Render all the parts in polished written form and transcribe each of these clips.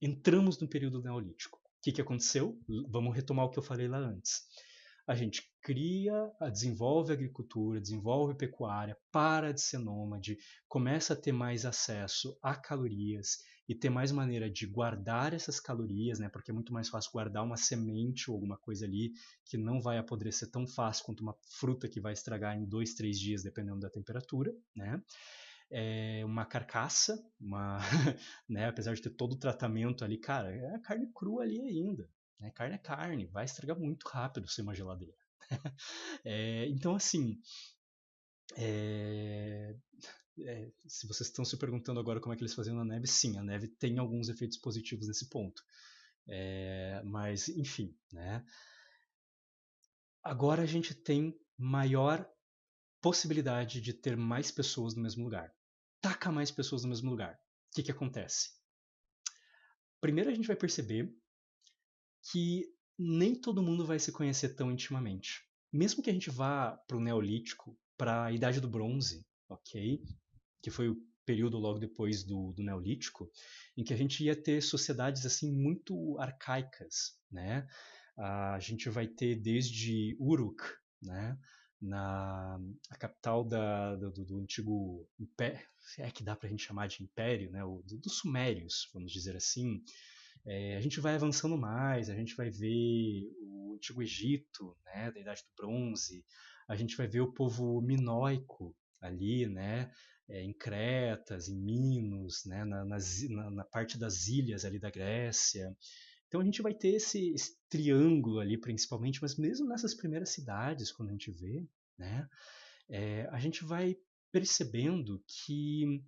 entramos no período neolítico. O que aconteceu? Vamos retomar o que eu falei lá antes. A gente desenvolve agricultura, desenvolve pecuária, para de ser nômade, começa a ter mais acesso a calorias e ter mais maneira de guardar essas calorias, né? Porque é muito mais fácil guardar uma semente ou alguma coisa ali que não vai apodrecer tão fácil quanto uma fruta que vai estragar em 2, 3 dias, dependendo da temperatura, né? Uma carcaça, né, apesar de ter todo o tratamento ali, cara, é a carne crua ali ainda. Né? Carne é carne, vai estragar muito rápido sem uma geladeira. Então, assim, é, se vocês estão se perguntando agora como é que eles faziam na neve, sim, a neve tem alguns efeitos positivos nesse ponto. Mas, enfim, né? Agora a gente tem maior possibilidade de ter mais pessoas no mesmo lugar. Taca mais pessoas no mesmo lugar. O que acontece? Primeiro a gente vai perceber que nem todo mundo vai se conhecer tão intimamente. Mesmo que a gente vá para o Neolítico, para a Idade do Bronze, ok? Que foi o período logo depois do Neolítico, em que a gente ia ter sociedades assim muito arcaicas, né? A gente vai ter desde Uruk, né? Na a capital do antigo império, é que dá para a gente chamar de império, né? Dos Sumérios, vamos dizer assim. A gente vai avançando mais, a gente vai ver o Antigo Egito, né, da Idade do Bronze, a gente vai ver o povo minoico ali, né, em Cretas, em Minos, né, na parte das ilhas ali da Grécia. Então a gente vai ter esse triângulo ali principalmente, mas mesmo nessas primeiras cidades, quando a gente vê, né, a gente vai percebendo que,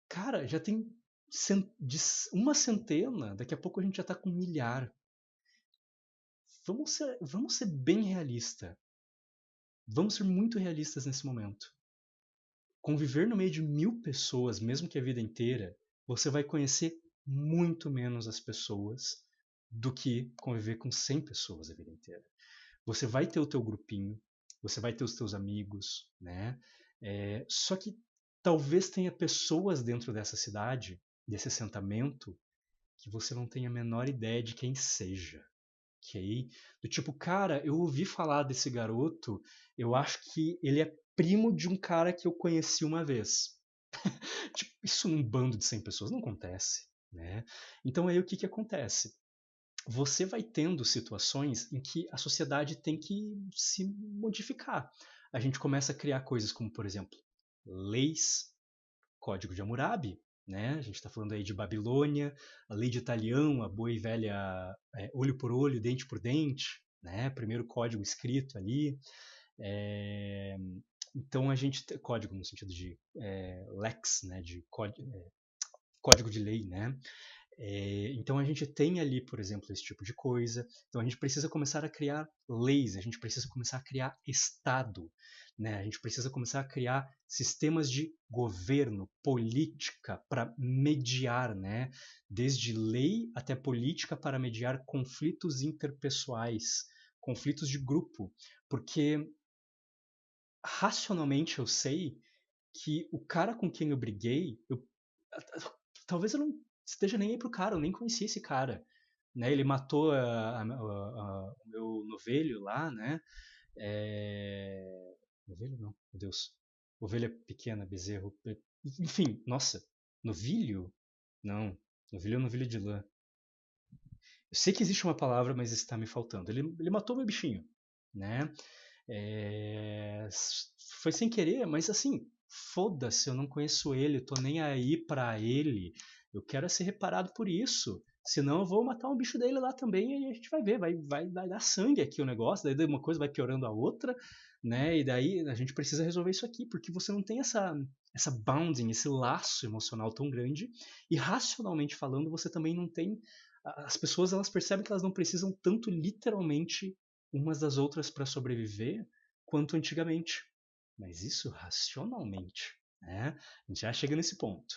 cara, já tem de uma centena, daqui a pouco a gente já está com 1 milhar. Vamos ser bem realistas. Vamos ser muito realistas nesse momento. Conviver no meio de 1.000 pessoas, mesmo que a vida inteira, você vai conhecer muito menos as pessoas do que conviver com 100 pessoas a vida inteira. Você vai ter o teu grupinho, você vai ter os teus amigos, né? Só que talvez tenha pessoas dentro dessa cidade, desse assentamento, que você não tem a menor ideia de quem seja. Ok? Do tipo, cara, eu ouvi falar desse garoto, eu acho que ele é primo de um cara que eu conheci uma vez. Tipo, isso num bando de 100 pessoas não acontece, né? Então aí o que acontece? Você vai tendo situações em que a sociedade tem que se modificar. A gente começa a criar coisas como, por exemplo, leis, Código de Hammurabi, né? A gente está falando aí de Babilônia, a lei de Italião, a boa e velha olho por olho, dente por dente, né? Primeiro código escrito ali. É, então a gente código no sentido de lex, né? De código de lei, né? Então a gente tem ali, por exemplo, esse tipo de coisa. Então a gente precisa começar a criar leis, a gente precisa começar a criar Estado, né? A gente precisa começar a criar sistemas de governo, política para mediar, né? Desde lei até política para mediar conflitos interpessoais, conflitos de grupo, porque racionalmente eu sei que o cara com quem eu briguei, talvez eu não esteja nem aí pro cara, eu nem conhecia esse cara. Né? Ele matou o meu novelho lá, né? Novelho não, meu Deus. Ovelha pequena, bezerro. Enfim, nossa. Novilho? Não. Novilho é um novilho de lã. Eu sei que existe uma palavra, mas está me faltando. Ele matou meu bichinho, né? Foi sem querer, mas assim, foda-se, eu não conheço ele, tô nem aí pra ele. Eu quero ser reparado por isso. Senão eu vou matar um bicho dele lá também e a gente vai ver, vai dar sangue aqui o negócio, daí uma coisa vai piorando a outra, né? E daí a gente precisa resolver isso aqui, porque você não tem essa bounding, esse laço emocional tão grande, e racionalmente falando, você também não tem. As pessoas elas percebem que elas não precisam tanto literalmente umas das outras para sobreviver quanto antigamente. Mas isso racionalmente, né? A gente já chega nesse ponto.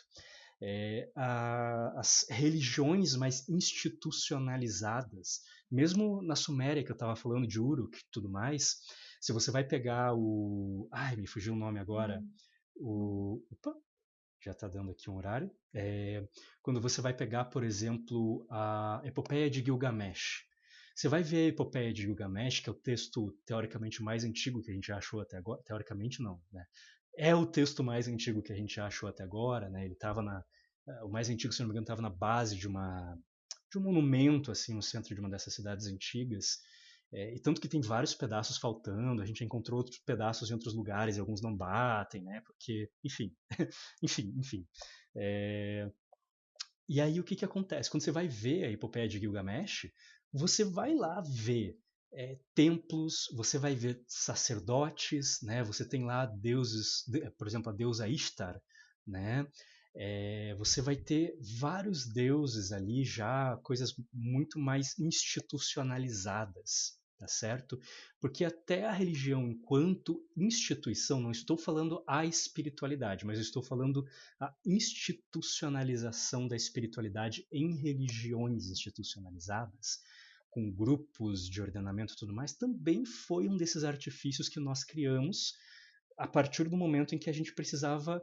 As religiões mais institucionalizadas, mesmo na Suméria, que eu estava falando de Uruk e tudo mais, se você vai pegar o. Ai, me fugiu o nome agora. Opa! já está dando aqui um horário. Quando você vai pegar, por exemplo, a Epopeia de Gilgamesh. Você vai ver a Epopeia de Gilgamesh, que é o texto teoricamente mais antigo que a gente já achou até agora. Teoricamente não, né? É o texto mais antigo que a gente já achou até agora, né? Ele estava o mais antigo, se não me engano, estava na base de um monumento assim no centro de uma dessas cidades antigas. E tanto que tem vários pedaços faltando, a gente encontrou outros pedaços em outros lugares e alguns não batem, né? Porque, enfim, enfim. E aí o que que acontece? Quando você vai ver a Epopeia de Gilgamesh, você vai lá ver templos, você vai ver sacerdotes, né? Você tem lá deuses, por exemplo, a deusa Ishtar, né? Você vai ter vários deuses ali já, coisas muito mais institucionalizadas, tá certo? Porque até a religião enquanto instituição, não estou falando a espiritualidade, mas eu estou falando a institucionalização da espiritualidade em religiões institucionalizadas, com grupos de ordenamento e tudo mais, também foi um desses artifícios que nós criamos a partir do momento em que a gente precisava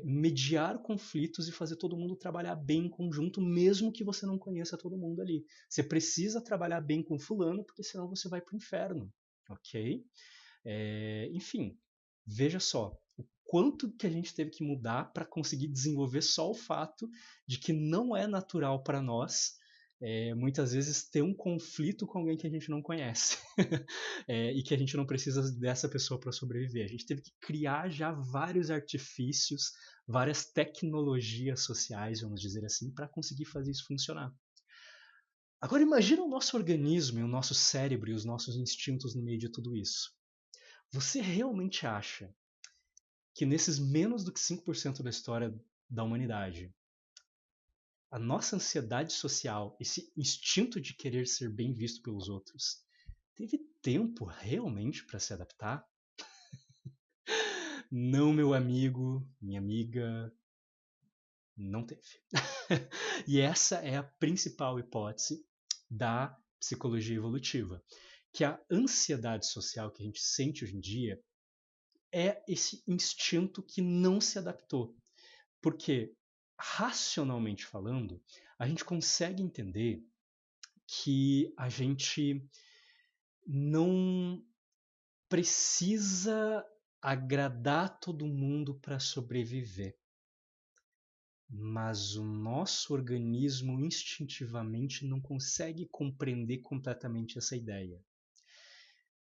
mediar conflitos e fazer todo mundo trabalhar bem em conjunto, mesmo que você não conheça todo mundo ali. Você precisa trabalhar bem com fulano, porque senão você vai para o inferno, ok? Enfim, veja só o quanto que a gente teve que mudar para conseguir desenvolver só o fato de que não é natural para nós muitas vezes ter um conflito com alguém que a gente não conhece e que a gente não precisa dessa pessoa para sobreviver. A gente teve que criar já vários artifícios, várias tecnologias sociais, vamos dizer assim, para conseguir fazer isso funcionar. Agora imagina o nosso organismo, e o nosso cérebro e os nossos instintos no meio de tudo isso. Você realmente acha que nesses menos do que 5% da história da humanidade, a nossa ansiedade social, esse instinto de querer ser bem visto pelos outros, teve tempo realmente para se adaptar? Não, meu amigo, minha amiga, não teve. E essa é a principal hipótese da psicologia evolutiva, que a ansiedade social que a gente sente hoje em dia é esse instinto que não se adaptou. Porque, racionalmente falando, a gente consegue entender que a gente não precisa agradar todo mundo para sobreviver. Mas o nosso organismo instintivamente não consegue compreender completamente essa ideia.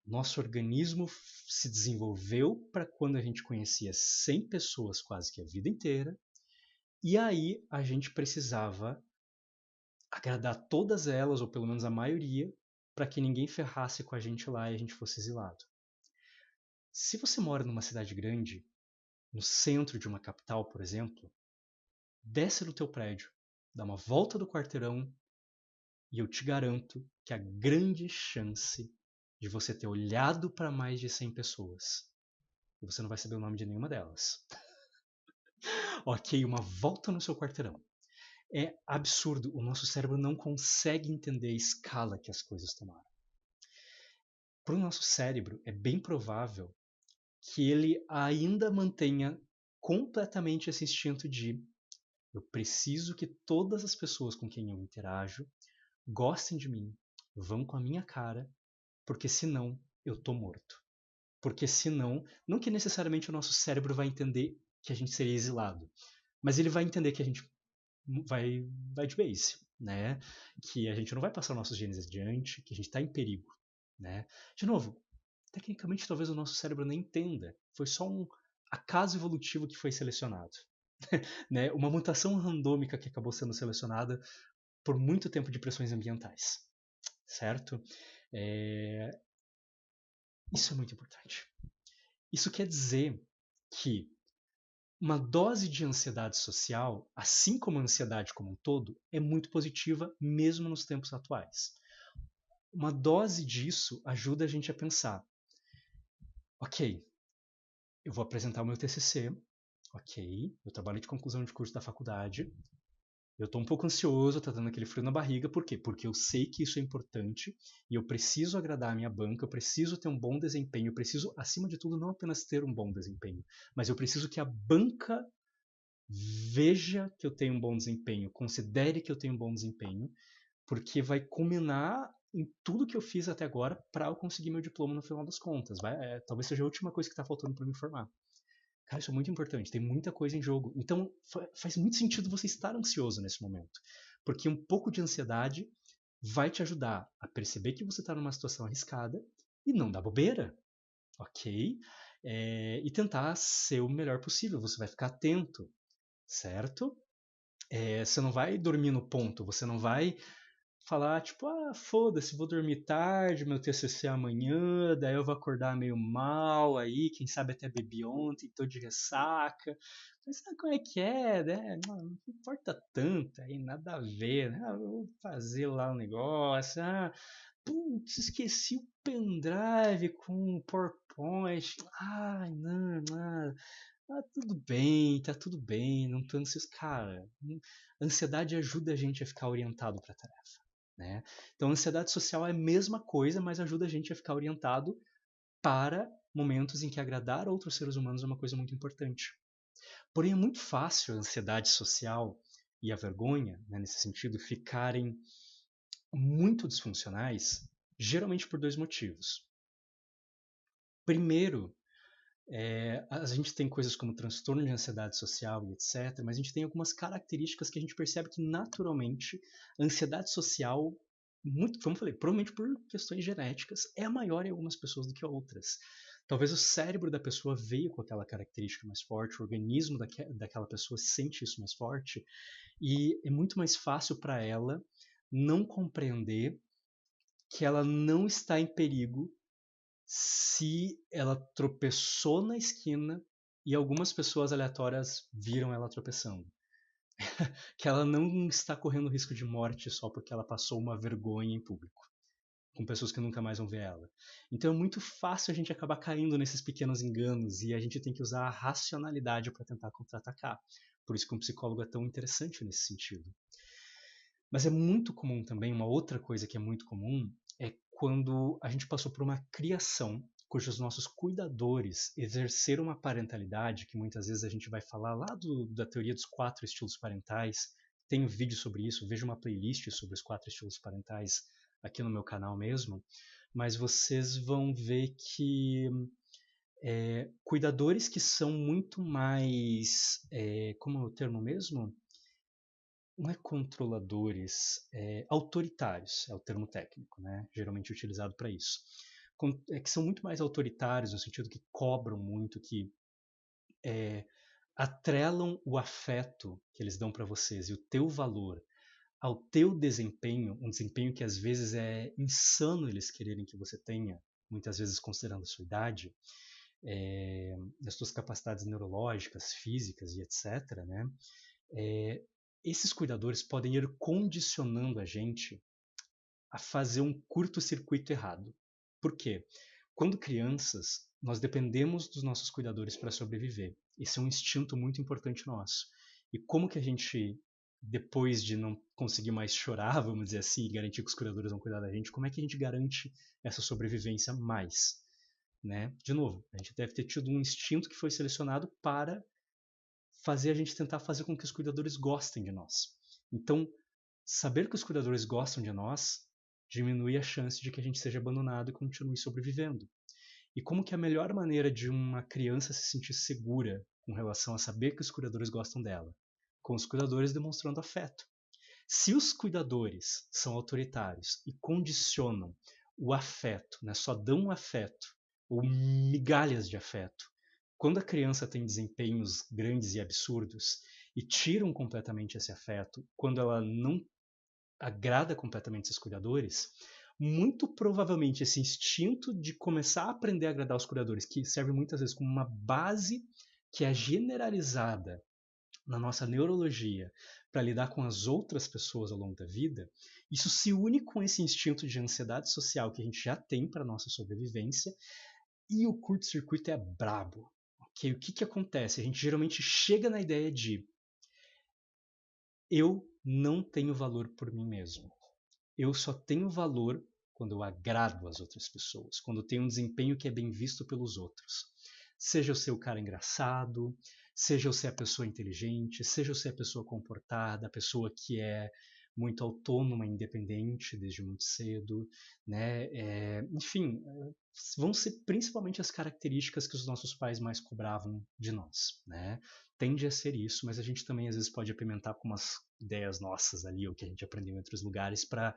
Nosso organismo se desenvolveu para quando a gente conhecia 100 pessoas quase que a vida inteira, e aí a gente precisava agradar todas elas, ou pelo menos a maioria, para que ninguém ferrasse com a gente lá e a gente fosse exilado. Se você mora numa cidade grande, no centro de uma capital, por exemplo, desce do teu prédio, dá uma volta do quarteirão e eu te garanto que a grande chance de você ter olhado para mais de 100 pessoas e você não vai saber o nome de nenhuma delas. Ok, uma volta no seu quarteirão. É absurdo, o nosso cérebro não consegue entender a escala que as coisas tomaram. Para o nosso cérebro, é bem provável que ele ainda mantenha completamente esse instinto de eu preciso que todas as pessoas com quem eu interajo gostem de mim, vão com a minha cara, porque senão eu tô morto. Porque senão, não que necessariamente o nosso cérebro vai entender que a gente seria exilado, mas ele vai entender que a gente vai de base, né? Que a gente não vai passar nossos genes adiante, que a gente está em perigo, né? De novo, tecnicamente talvez o nosso cérebro nem entenda, foi só um acaso evolutivo que foi selecionado, né? Uma mutação randômica que acabou sendo selecionada por muito tempo de pressões ambientais, certo? Isso é muito importante. Isso quer dizer que uma dose de ansiedade social, assim como a ansiedade como um todo, é muito positiva mesmo nos tempos atuais. Uma dose disso ajuda a gente a pensar: ok, eu vou apresentar o meu TCC, ok, eu trabalho de conclusão de curso da faculdade, eu estou um pouco ansioso, tá dando aquele frio na barriga, por quê? Porque eu sei que isso é importante e eu preciso agradar a minha banca, eu preciso ter um bom desempenho, eu preciso, acima de tudo, não apenas ter um bom desempenho, mas eu preciso que a banca veja que eu tenho um bom desempenho, considere que eu tenho um bom desempenho, porque vai culminar em tudo que eu fiz até agora para eu conseguir meu diploma no final das contas. Talvez seja a última coisa que está faltando para me formar. Cara, isso é muito importante, tem muita coisa em jogo. Então faz muito sentido você estar ansioso nesse momento, porque um pouco de ansiedade vai te ajudar a perceber que você está numa situação arriscada e não dar bobeira, ok? E tentar ser o melhor possível. Você vai ficar atento, certo? Você não vai dormir no ponto, você não vai falar, tipo, foda-se, vou dormir tarde, meu TCC é amanhã, daí eu vou acordar meio mal aí, quem sabe até bebi ontem, tô de ressaca. Mas sabe como é que é, né? Não importa tanto aí, nada a ver, né? Eu vou fazer lá o negócio, putz, esqueci o pendrive com o PowerPoint. Ai, não. Tá tudo bem, não tô ansioso. Cara, a ansiedade ajuda a gente a ficar orientado para a tarefa, né? Então, a ansiedade social é a mesma coisa, mas ajuda a gente a ficar orientado para momentos em que agradar outros seres humanos é uma coisa muito importante. Porém, é muito fácil a ansiedade social e a vergonha, né, nesse sentido, ficarem muito disfuncionais, geralmente por dois motivos. Primeiro, a gente tem coisas como transtorno de ansiedade social e etc., mas a gente tem algumas características que a gente percebe que naturalmente a ansiedade social, muito, como eu falei, provavelmente por questões genéticas, é maior em algumas pessoas do que outras. Talvez o cérebro da pessoa veio com aquela característica mais forte, o organismo daquela pessoa sente isso mais forte, e é muito mais fácil para ela não compreender que ela não está em perigo se ela tropeçou na esquina e algumas pessoas aleatórias viram ela tropeçando. Que ela não está correndo risco de morte só porque ela passou uma vergonha em público, com pessoas que nunca mais vão ver ela. Então é muito fácil a gente acabar caindo nesses pequenos enganos e a gente tem que usar a racionalidade para tentar contra-atacar. Por isso que um psicólogo é tão interessante nesse sentido. Mas é muito comum também, uma outra coisa que é muito comum, é quando a gente passou por uma criação cujos nossos cuidadores exerceram uma parentalidade, que muitas vezes a gente vai falar lá da teoria dos 4 estilos parentais. Tem um vídeo sobre isso, veja uma playlist sobre os 4 estilos parentais aqui no meu canal mesmo, mas vocês vão ver que cuidadores que são muito mais, como é o termo mesmo? Não é controladores, autoritários, é o termo técnico, né? Geralmente utilizado para isso. Que são muito mais autoritários, no sentido que cobram muito, que atrelam o afeto que eles dão para vocês e o teu valor ao teu desempenho, um desempenho que às vezes é insano eles quererem que você tenha, muitas vezes considerando a sua idade, as suas capacidades neurológicas, físicas e etc., né? Esses cuidadores podem ir condicionando a gente a fazer um curto-circuito errado. Por quê? Quando crianças, nós dependemos dos nossos cuidadores para sobreviver. Esse é um instinto muito importante nosso. E como que a gente, depois de não conseguir mais chorar, vamos dizer assim, e garantir que os cuidadores vão cuidar da gente, como é que a gente garante essa sobrevivência mais? Né? De novo, a gente deve ter tido um instinto que foi selecionado para fazer a gente tentar fazer com que os cuidadores gostem de nós. Então, saber que os cuidadores gostam de nós diminui a chance de que a gente seja abandonado e continue sobrevivendo. E como que a melhor maneira de uma criança se sentir segura com relação a saber que os cuidadores gostam dela? Com os cuidadores demonstrando afeto. Se os cuidadores são autoritários e condicionam o afeto, né, só dão afeto ou migalhas de afeto, quando a criança tem desempenhos grandes e absurdos e tiram completamente esse afeto, quando ela não agrada completamente seus cuidadores, muito provavelmente esse instinto de começar a aprender a agradar os cuidadores, que serve muitas vezes como uma base que é generalizada na nossa neurologia para lidar com as outras pessoas ao longo da vida, isso se une com esse instinto de ansiedade social que a gente já tem para nossa sobrevivência, e o curto-circuito é brabo. Okay? O que acontece? A gente geralmente chega na ideia de eu não tenho valor por mim mesmo. Eu só tenho valor quando eu agrado as outras pessoas, quando eu tenho um desempenho que é bem visto pelos outros. Seja eu ser o cara engraçado, Seja eu ser a pessoa inteligente, seja eu ser a pessoa comportada, a pessoa que é muito autônoma, independente desde muito cedo, né? Enfim, vão ser principalmente as características que os nossos pais mais cobravam de nós, né? Tende a ser isso, mas a gente também às vezes pode apimentar com umas ideias nossas ali, ou que a gente aprendeu em outros lugares, para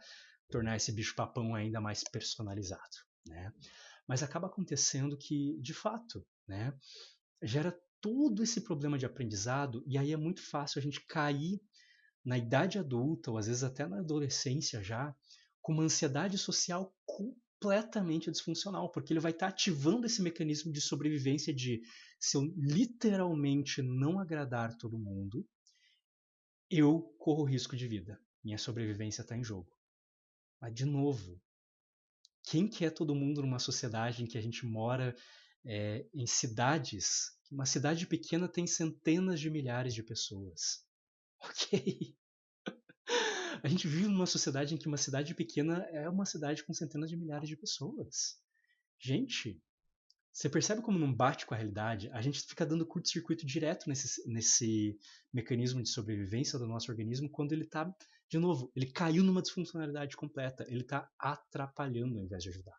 tornar esse bicho-papão ainda mais personalizado, né? Mas acaba acontecendo que, de fato, né, gera todo esse problema de aprendizado, e aí é muito fácil a gente cair na idade adulta, ou às vezes até na adolescência já, com uma ansiedade social completamente disfuncional, porque ele vai estar ativando esse mecanismo de sobrevivência de se eu literalmente não agradar todo mundo, eu corro risco de vida. Minha sobrevivência está em jogo. Mas, de novo, quem quer todo mundo numa sociedade em que a gente mora em cidades? Uma cidade pequena tem centenas de milhares de pessoas. Ok? A gente vive numa sociedade em que uma cidade pequena é uma cidade com centenas de milhares de pessoas. Gente, você percebe como não bate com a realidade? A gente fica dando curto-circuito direto nesse mecanismo de sobrevivência do nosso organismo quando ele está, de novo, ele caiu numa disfuncionalidade completa. Ele está atrapalhando ao invés de ajudar.